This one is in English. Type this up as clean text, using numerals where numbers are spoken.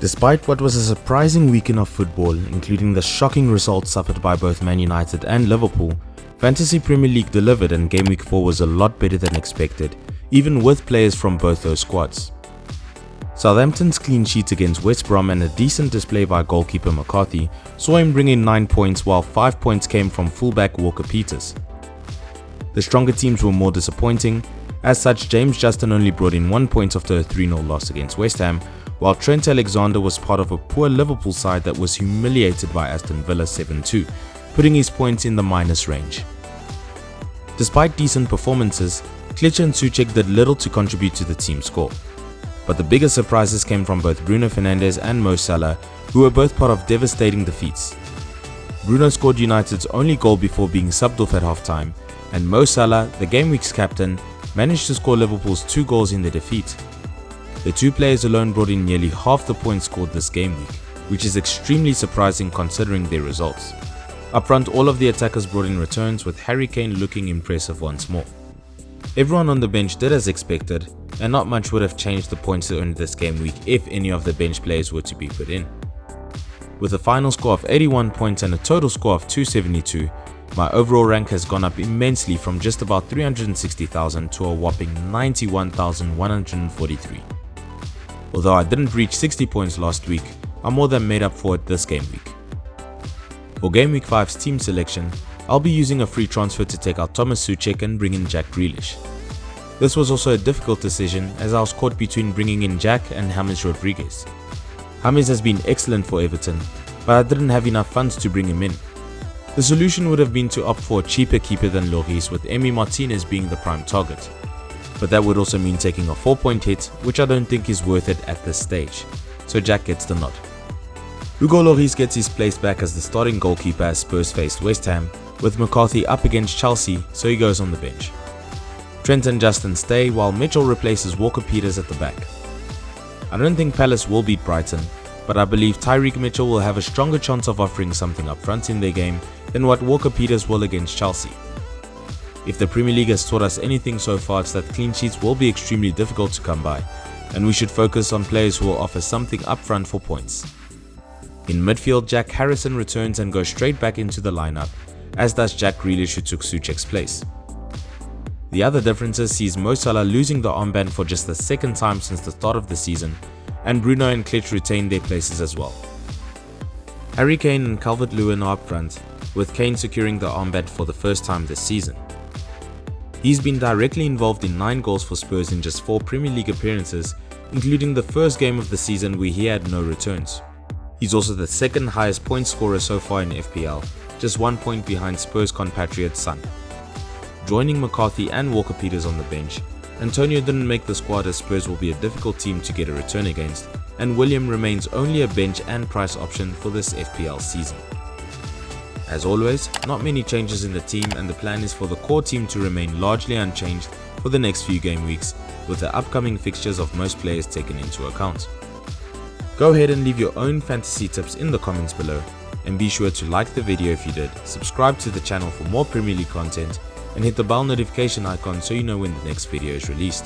Despite what was a surprising weekend of football, including the shocking results suffered by both Man United and Liverpool, Fantasy Premier League delivered and Game Week 4 was a lot better than expected, even with players from both those squads. Southampton's clean sheet against West Brom and a decent display by goalkeeper McCarthy saw him bring in 9 points, while 5 points came from fullback Walker-Peters. The stronger teams were more disappointing. As such, James Justin only brought in 1 point after a 3-0 loss against West Ham, while Trent Alexander was part of a poor Liverpool side that was humiliated by Aston Villa 7-2, putting his points in the minus range. Despite decent performances, Klitsch and Souček did little to contribute to the team's score. But the biggest surprises came from both Bruno Fernandes and Mo Salah, who were both part of devastating defeats. Bruno scored United's only goal before being subbed off at halftime, and Mo Salah, the Game Week's captain, managed to score Liverpool's 2 goals in the defeat. The 2 players alone brought in nearly half the points scored this game week, which is extremely surprising considering their results. Up front, all of the attackers brought in returns, with Harry Kane looking impressive once more. Everyone on the bench did as expected, and not much would have changed the points earned this game week if any of the bench players were to be put in. With a final score of 81 points and a total score of 272, my overall rank has gone up immensely from just about 360,000 to a whopping 91,143. Although I didn't reach 60 points last week, I more than made up for it this game week. For Game Week 5's team selection, I'll be using a free transfer to take out Thomas Souček and bring in Jack Grealish. This was also a difficult decision as I was caught between bringing in Jack and James Rodriguez. James has been excellent for Everton, but I didn't have enough funds to bring him in. The solution would have been to opt for a cheaper keeper than Lloris, with Emi Martinez being the prime target. But that would also mean taking a 4-point hit, which I don't think is worth it at this stage, so Jack gets the nod. Hugo Lloris gets his place back as the starting goalkeeper as Spurs faced West Ham, with McCarthy up against Chelsea, so he goes on the bench. Trent and Justin stay, while Mitchell replaces Walker-Peters at the back. I don't think Palace will beat Brighton, but I believe Tyreek Mitchell will have a stronger chance of offering something up front in their game than what Walker-Peters will against Chelsea. If the Premier League has taught us anything so far, it's that clean sheets will be extremely difficult to come by, and we should focus on players who will offer something up front for points. In midfield, Jack Harrison returns and goes straight back into the lineup, as does Jack Grealish, who took Souček's place. The other differences sees Mo Salah losing the armband for just the second time since the start of the season, and Bruno and Klitsch retain their places as well. Harry Kane and Calvert-Lewin are up front, with Kane securing the armband for the first time this season. He's been directly involved in 9 goals for Spurs in just 4 Premier League appearances, including the first game of the season where he had no returns. He's also the second highest point scorer so far in FPL, just 1 point behind Spurs compatriot Son. Joining McCarthy and Walker-Peters on the bench, Antonio didn't make the squad as Spurs will be a difficult team to get a return against, and William remains only a bench and price option for this FPL season. As always, not many changes in the team, and the plan is for the core team to remain largely unchanged for the next few game weeks, with the upcoming fixtures of most players taken into account. Go ahead and leave your own fantasy tips in the comments below, and be sure to like the video if you did, subscribe to the channel for more Premier League content, and hit the bell notification icon so you know when the next video is released.